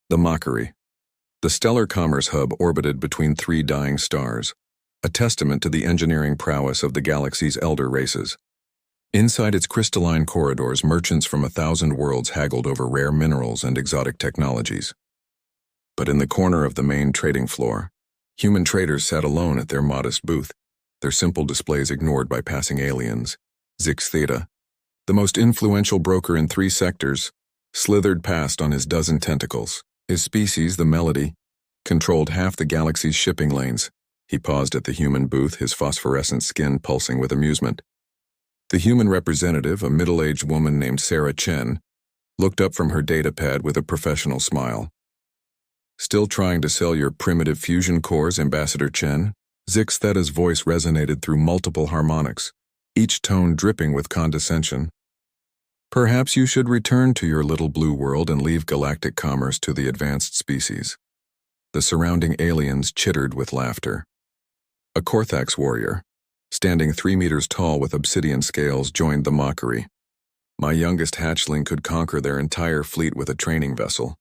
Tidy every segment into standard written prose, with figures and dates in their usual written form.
The Mockery. The stellar commerce hub orbited between three dying stars, a testament to the engineering prowess of the galaxy's elder races. Inside its crystalline corridors, merchants from 1,000 worlds haggled over rare minerals and exotic technologies. But in the corner of the main trading floor, human traders sat alone at their modest booth, their simple displays ignored by passing aliens. Zix Theta, the most influential broker in 3 sectors, slithered past on his dozen tentacles. His species, the Melody, controlled half the galaxy's shipping lanes. He paused at the human booth, his phosphorescent skin pulsing with amusement. The human representative, a middle-aged woman named Sarah Chen, looked up from her datapad with a professional smile. "Still trying to sell your primitive fusion cores, Ambassador Chen?" Zix Theta's voice resonated through multiple harmonics, each tone dripping with condescension. "Perhaps you should return to your little blue world and leave galactic commerce to the advanced species." The surrounding aliens chittered with laughter. A Korthax warrior, standing 3 meters tall with obsidian scales, joined the mockery. "My youngest hatchling could conquer their entire fleet with a training vessel.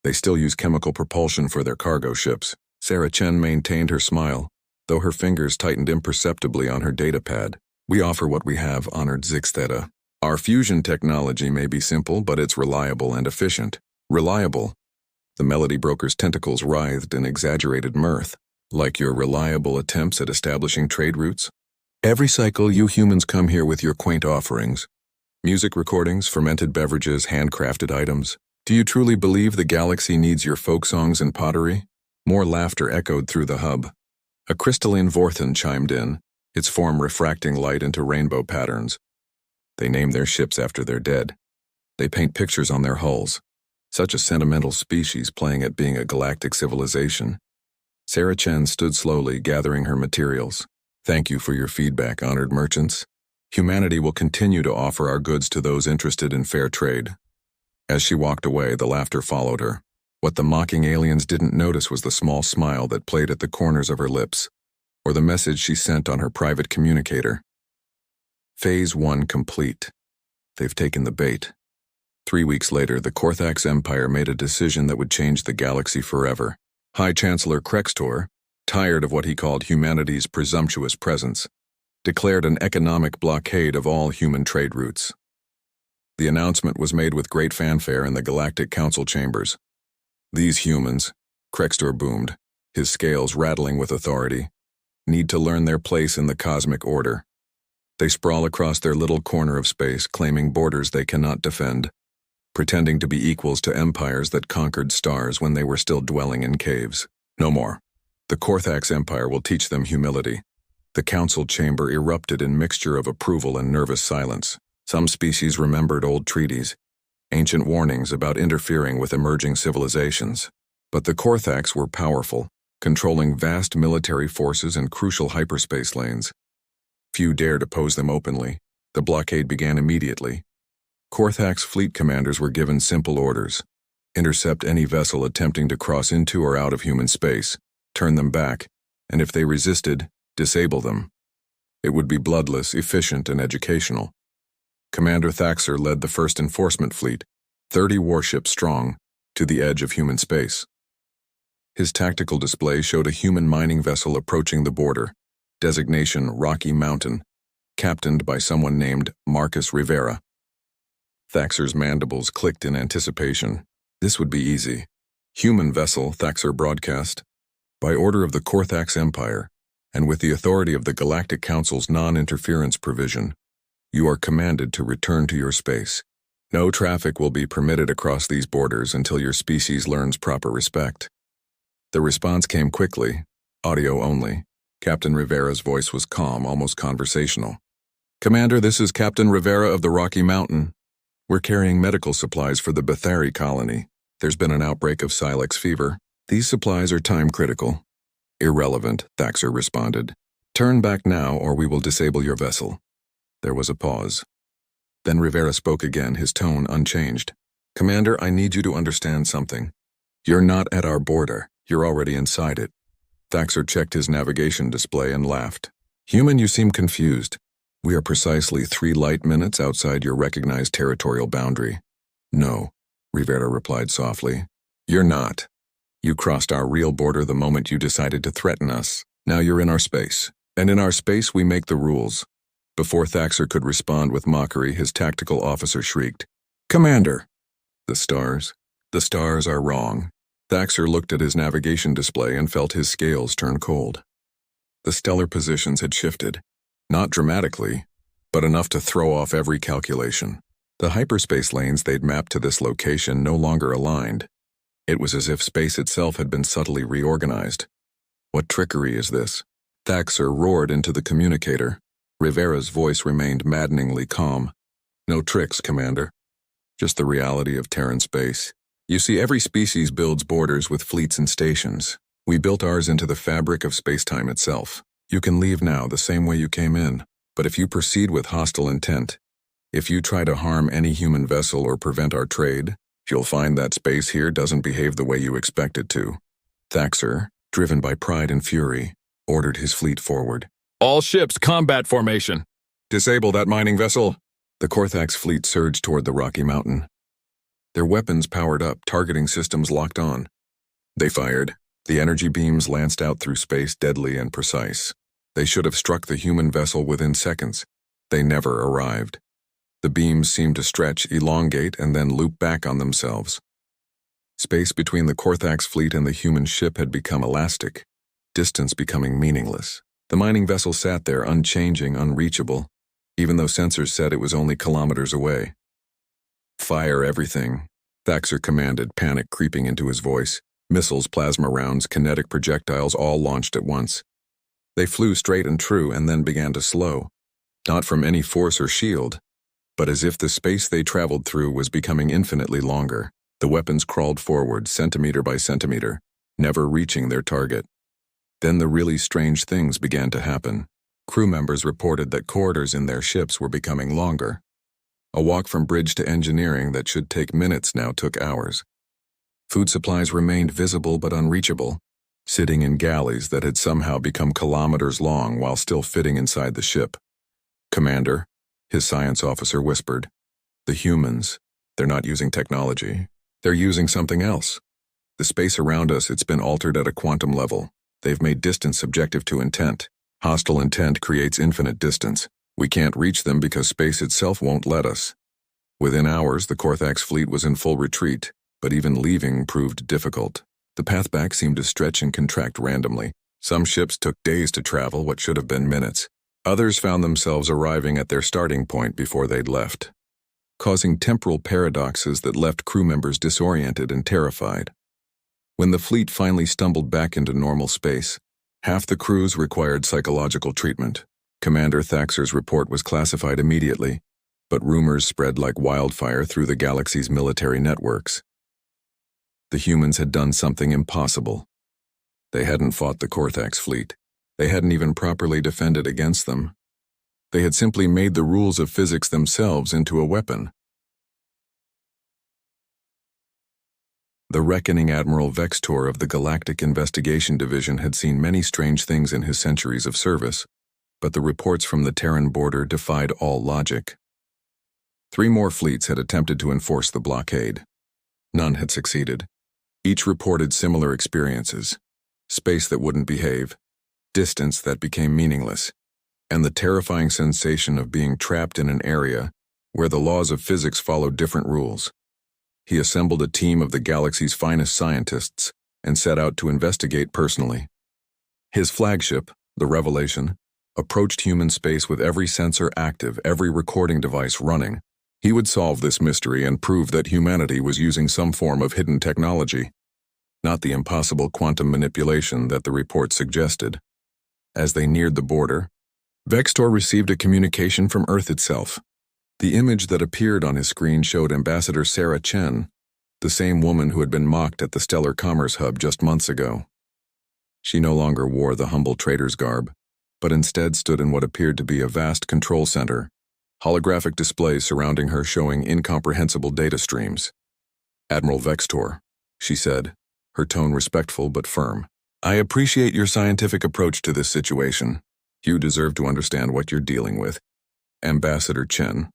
They still use chemical propulsion for their cargo ships." Sarah Chen maintained her smile, though her fingers tightened imperceptibly on her datapad. "We offer what we have," honored Zix Theta. "Our fusion technology may be simple, but it's reliable and efficient." "Reliable?" The Melody broker's tentacles writhed in exaggerated mirth. "Like your reliable attempts at establishing trade routes? Every cycle you humans come here with your quaint offerings. Music recordings, fermented beverages, handcrafted items. Do you truly believe the galaxy needs your folk songs and pottery?" More laughter echoed through the hub. A crystalline Vorthan chimed in, its form refracting light into rainbow patterns. "They name their ships after their dead. They paint pictures on their hulls. Such a sentimental species playing at being a galactic civilization." Sarah Chen stood slowly, gathering her materials. "Thank you for your feedback, honored merchants. Humanity will continue to offer our goods to those interested in fair trade." As she walked away, the laughter followed her. What the mocking aliens didn't notice was the small smile that played at the corners of her lips, or the message she sent on her private communicator. Phase 1 complete. They've taken the bait. 3 weeks later, the Korthax Empire made a decision that would change the galaxy forever. High Chancellor Krextor, tired of what he called humanity's presumptuous presence, declared an economic blockade of all human trade routes. The announcement was made with great fanfare in the Galactic Council chambers. "These humans," Krextor boomed, his scales rattling with authority, "need to learn their place in the cosmic order. They sprawl across their little corner of space, claiming borders they cannot defend, pretending to be equals to empires that conquered stars when they were still dwelling in caves. No more. The Korthax Empire will teach them humility." The council chamber erupted in mixture of approval and nervous silence. Some species remembered old treaties, ancient warnings about interfering with emerging civilizations. But the Korthax were powerful, controlling vast military forces and crucial hyperspace lanes. Few dared oppose them openly. The blockade began immediately. Korthax fleet commanders were given simple orders: intercept any vessel attempting to cross into or out of human space, turn them back, and if they resisted, disable them. It would be bloodless, efficient, and educational. Commander Thaxer led the first enforcement fleet, 30 warships strong, to the edge of human space. His tactical display showed a human mining vessel approaching the border, designation Rocky Mountain, captained by someone named Marcus Rivera. Thaxer's mandibles clicked in anticipation. This would be easy. "Human vessel," Thaxer broadcast. "By order of the Korthax Empire, and with the authority of the Galactic Council's non-interference provision, you are commanded to return to your space. No traffic will be permitted across these borders until your species learns proper respect." The response came quickly, audio only. Captain Rivera's voice was calm, almost conversational. "Commander, this is Captain Rivera of the Rocky Mountain. We're carrying medical supplies for the Bethari colony. There's been an outbreak of Silex fever. These supplies are time-critical." "Irrelevant," Thaxer responded. "Turn back now or we will disable your vessel." There was a pause. Then Rivera spoke again, his tone unchanged. "Commander, I need you to understand something. You're not at our border. You're already inside it." Thaxer checked his navigation display and laughed. "Human, you seem confused. We are precisely 3 light minutes outside your recognized territorial boundary." "No," Rivera replied softly. You're not. You crossed our real border the moment you decided to threaten us. Now you're in our space. And in our space, we make the rules. Before Thaxter could respond with mockery, his tactical officer shrieked, "Commander!" The stars? The stars are wrong. Thaxter looked at his navigation display and felt his scales turn cold. The stellar positions had shifted. Not dramatically, but enough to throw off every calculation. The hyperspace lanes they'd mapped to this location no longer aligned. It was as if space itself had been subtly reorganized. What trickery is this? Thaxter roared into the communicator. Rivera's voice remained maddeningly calm. No tricks, Commander. Just the reality of Terran space. You see, every species builds borders with fleets and stations. We built ours into the fabric of space-time itself. You can leave now the same way you came in, but if you proceed with hostile intent, if you try to harm any human vessel or prevent our trade, you'll find that space here doesn't behave the way you expect it to. Thaxter, driven by pride and fury, ordered his fleet forward. All ships, combat formation. Disable that mining vessel. The Korthax fleet surged toward the rocky mountain. Their weapons powered up, targeting systems locked on. They fired. The energy beams lanced out through space, deadly and precise. They should have struck the human vessel within seconds. They never arrived. The beams seemed to stretch, elongate, and then loop back on themselves. Space between the Korthax fleet and the human ship had become elastic, distance becoming meaningless. The mining vessel sat there, unchanging, unreachable, even though sensors said it was only kilometers away. "Fire everything," Thaxter commanded, panic creeping into his voice. Missiles, plasma rounds, kinetic projectiles all launched at once. They flew straight and true and then began to slow, not from any force or shield, but as if the space they traveled through was becoming infinitely longer. The weapons crawled forward, centimeter by centimeter, never reaching their target. Then the really strange things began to happen. Crew members reported that corridors in their ships were becoming longer. A walk from bridge to engineering that should take minutes now took hours. Food supplies remained visible but unreachable, sitting in galleys that had somehow become kilometers long while still fitting inside the ship. "Commander," his science officer whispered, "the humans, they're not using technology. They're using something else. The space around us, it's been altered at a quantum level. They've made distance subjective to intent. Hostile intent creates infinite distance. We can't reach them because space itself won't let us." Within hours, the Korthax fleet was in full retreat, but even leaving proved difficult. The path back seemed to stretch and contract randomly. Some ships took days to travel what should have been minutes. Others found themselves arriving at their starting point before they'd left, causing temporal paradoxes that left crew members disoriented and terrified. When the fleet finally stumbled back into normal space, half the crews required psychological treatment. Commander Thaxter's report was classified immediately, but rumors spread like wildfire through the galaxy's military networks. The humans had done something impossible. They hadn't fought the Korthax fleet. They hadn't even properly defended against them. They had simply made the rules of physics themselves into a weapon. The reckoning Admiral Vextor of the Galactic Investigation Division had seen many strange things in his centuries of service, but the reports from the Terran border defied all logic. 3 more fleets had attempted to enforce the blockade. None had succeeded. Each reported similar experiences: space that wouldn't behave, distance that became meaningless, and the terrifying sensation of being trapped in an area where the laws of physics followed different rules. He assembled a team of the galaxy's finest scientists and set out to investigate personally. His flagship, the Revelation, approached human space with every sensor active, every recording device running. He would solve this mystery and prove that humanity was using some form of hidden technology, not the impossible quantum manipulation that the report suggested. As they neared the border, Vextor received a communication from Earth itself. The image that appeared on his screen showed Ambassador Sarah Chen, the same woman who had been mocked at the Stellar Commerce Hub just months ago. She no longer wore the humble trader's garb, but instead stood in what appeared to be a vast control center, holographic displays surrounding her showing incomprehensible data streams. "Admiral Vextor," she said, her tone respectful but firm. "I appreciate your scientific approach to this situation. You deserve to understand what you're dealing with." "Ambassador Chen,"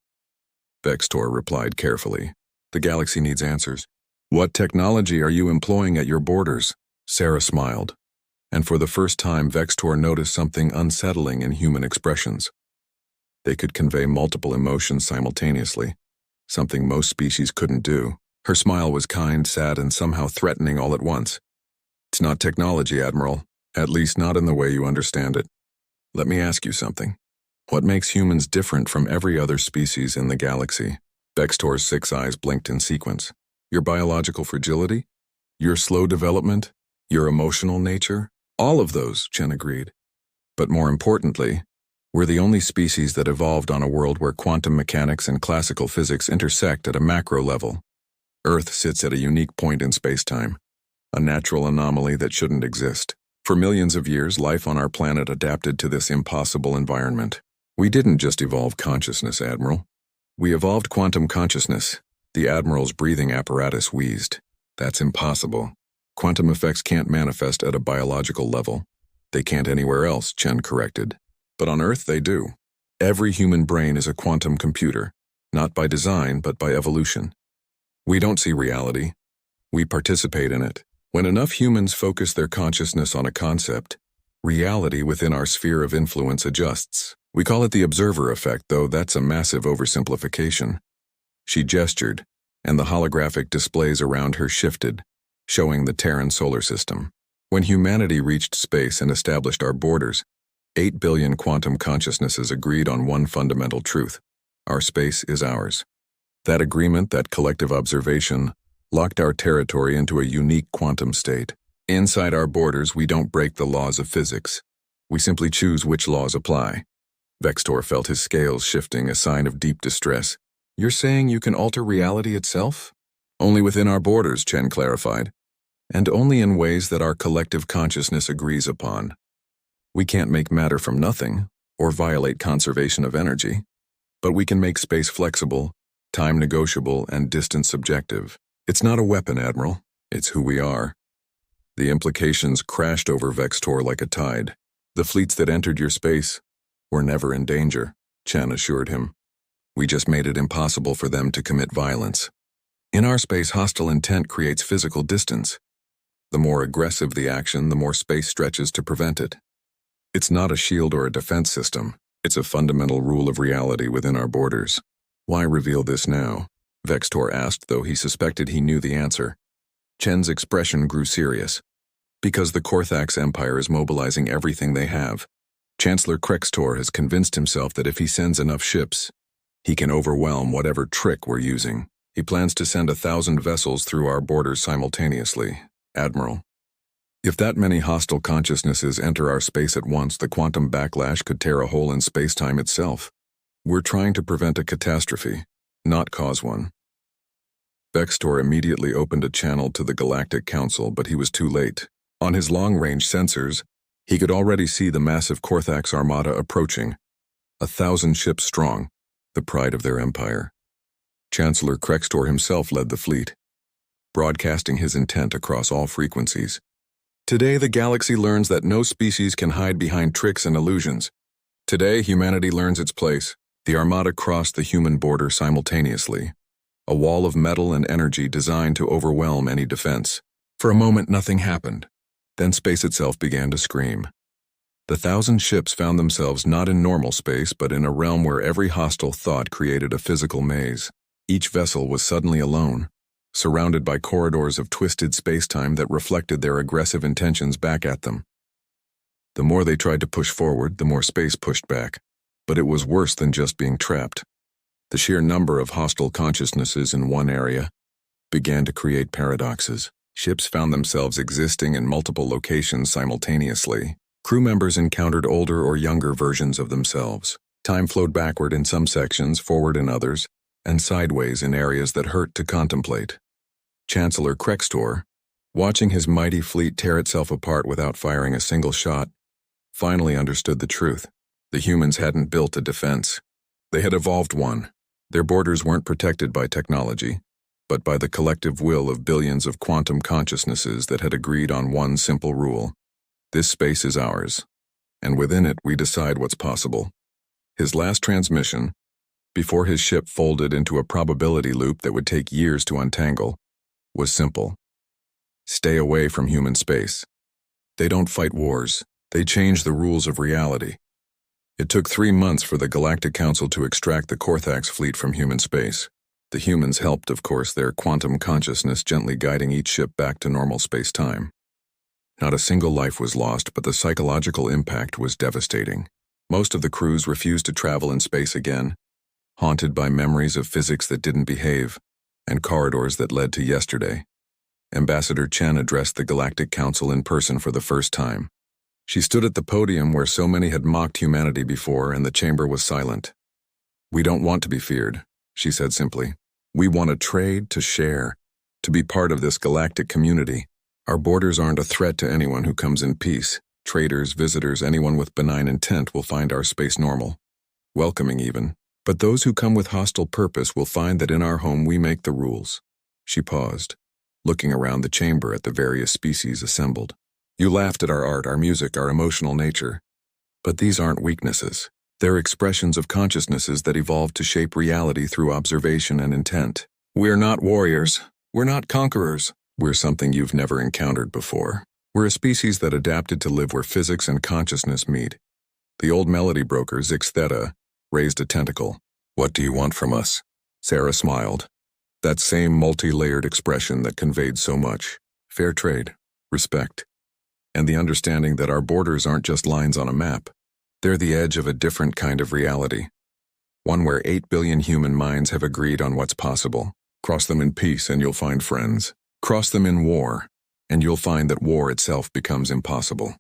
Vextor replied carefully, "the galaxy needs answers. What technology are you employing at your borders? Sarah smiled, and for the first time Vextor noticed something unsettling in human expressions. They could convey multiple emotions simultaneously, something most species couldn't do. Her smile was kind, sad, and somehow threatening all at once. It's not technology, Admiral, at least not in the way you understand it. Let me ask you something. What makes humans different from every other species in the galaxy? Vextor's 6 eyes blinked in sequence. Your biological fragility? Your slow development? Your emotional nature? All of those, Chen agreed. But more importantly, we're the only species that evolved on a world where quantum mechanics and classical physics intersect at a macro level. Earth sits at a unique point in space-time, a natural anomaly that shouldn't exist. For millions of years, life on our planet adapted to this impossible environment. We didn't just evolve consciousness, Admiral. We evolved quantum consciousness. The Admiral's breathing apparatus wheezed. That's impossible. Quantum effects can't manifest at a biological level. They can't anywhere else, Chen corrected. But on Earth, they do. Every human brain is a quantum computer, not by design, but by evolution. We don't see reality. We participate in it. When enough humans focus their consciousness on a concept, reality within our sphere of influence adjusts. We call it the observer effect, though that's a massive oversimplification. She gestured, and the holographic displays around her shifted, showing the Terran solar system. When humanity reached space and established our borders, 8 billion quantum consciousnesses agreed on one fundamental truth. Our space is ours. That agreement, that collective observation, locked our territory into a unique quantum state. Inside our borders, we don't break the laws of physics. We simply choose which laws apply. Vextor felt his scales shifting, a sign of deep distress. You're saying you can alter reality itself? Only within our borders, Chen clarified. And only in ways that our collective consciousness agrees upon. We can't make matter from nothing, or violate conservation of energy. But we can make space flexible, time negotiable, and distance subjective. It's not a weapon, Admiral. It's who we are. The implications crashed over Vextor like a tide. The fleets that entered your space were never in danger, Chen assured him. We just made it impossible for them to commit violence. In our space, hostile intent creates physical distance. The more aggressive the action, the more space stretches to prevent it. It's not a shield or a defense system. It's a fundamental rule of reality within our borders. Why reveal this now? Vextor asked, though he suspected he knew the answer. Chen's expression grew serious. Because the Korthax Empire is mobilizing everything they have. Chancellor Krextor has convinced himself that if he sends enough ships, he can overwhelm whatever trick we're using. He plans to send 1,000 vessels through our borders simultaneously, Admiral. If that many hostile consciousnesses enter our space at once, the quantum backlash could tear a hole in space-time itself. We're trying to prevent a catastrophe, not cause one. Vextor immediately opened a channel to the Galactic Council, but he was too late. On his long-range sensors, he could already see the massive Korthax armada approaching, 1,000 ships strong, the pride of their empire. Chancellor Krextor himself led the fleet, broadcasting his intent across all frequencies. Today, the galaxy learns that no species can hide behind tricks and illusions. Today, humanity learns its place. The armada crossed the human border simultaneously, a wall of metal and energy designed to overwhelm any defense. For a moment, nothing happened. Then space itself began to scream. The 1,000 ships found themselves not in normal space, but in a realm where every hostile thought created a physical maze. Each vessel was suddenly alone, surrounded by corridors of twisted spacetime that reflected their aggressive intentions back at them. The more they tried to push forward, the more space pushed back. But it was worse than just being trapped. The sheer number of hostile consciousnesses in one area began to create paradoxes. Ships found themselves existing in multiple locations simultaneously. Crew members encountered older or younger versions of themselves. Time flowed backward in some sections, forward in others, and sideways in areas that hurt to contemplate. Chancellor Krextor, watching his mighty fleet tear itself apart without firing a single shot, finally understood the truth. The humans hadn't built a defense. They had evolved one. Their borders weren't protected by technology, but by the collective will of billions of quantum consciousnesses that had agreed on one simple rule. This space is ours, and within it we decide what's possible. His last transmission, before his ship folded into a probability loop that would take years to untangle, was simple. Stay away from human space. They don't fight wars. They change the rules of reality. It took 3 months for the Galactic Council to extract the Korthax fleet from human space. The humans helped, of course, their quantum consciousness gently guiding each ship back to normal space-time. Not a single life was lost, but the psychological impact was devastating. Most of the crews refused to travel in space again, haunted by memories of physics that didn't behave and corridors that led to yesterday. Ambassador Chen addressed the Galactic Council in person for the first time. She stood at the podium where so many had mocked humanity before, and the chamber was silent. "We don't want to be feared," she said simply. "We want to trade, to share, to be part of this galactic community. Our borders aren't a threat to anyone who comes in peace. Traders, visitors, anyone with benign intent will find our space normal, welcoming even. But those who come with hostile purpose will find that in our home we make the rules." She paused, looking around the chamber at the various species assembled. "You laughed at our art, our music, our emotional nature. But these aren't weaknesses. They're expressions of consciousnesses that evolved to shape reality through observation and intent. We're not warriors. We're not conquerors. We're something you've never encountered before. We're a species that adapted to live where physics and consciousness meet." The old melody broker, Zix Theta, raised a tentacle. "What do you want from us?" Sarah smiled. That same multi-layered expression that conveyed so much. Fair trade, respect, and the understanding that our borders aren't just lines on a map. They're the edge of a different kind of reality. One where 8 billion human minds have agreed on what's possible. Cross them in peace and you'll find friends. Cross them in war, and you'll find that war itself becomes impossible.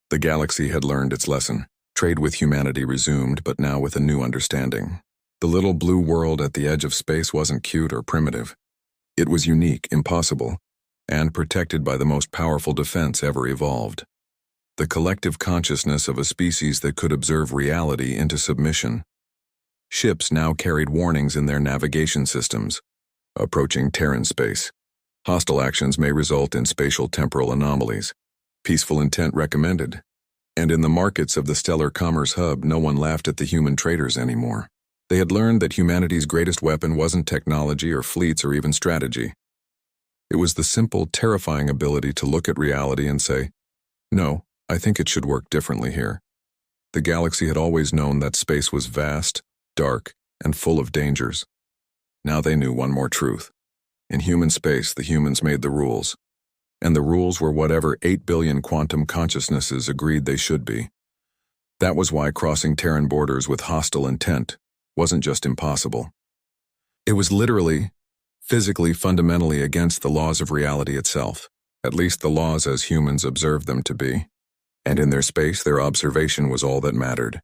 The galaxy had learned its lesson. Trade with humanity resumed, but now with a new understanding. The little blue world at the edge of space wasn't cute or primitive. It was unique, impossible, and protected by the most powerful defense ever evolved. The collective consciousness of a species that could observe reality into submission. Ships now carried warnings in their navigation systems. Approaching Terran space. Hostile actions may result in spatial temporal anomalies. Peaceful intent recommended. And in the markets of the stellar commerce hub, no one laughed at the human traders anymore. They had learned that humanity's greatest weapon wasn't technology or fleets or even strategy. It was the simple, terrifying ability to look at reality and say, "No, I think it should work differently here." The galaxy had always known that space was vast, dark, and full of dangers. Now they knew one more truth. In human space, the humans made the rules. And the rules were whatever 8 billion quantum consciousnesses agreed they should be. That was why crossing Terran borders with hostile intent wasn't just impossible. It was literally, physically, fundamentally against the laws of reality itself, at least the laws as humans observed them to be. And in their space, their observation was all that mattered.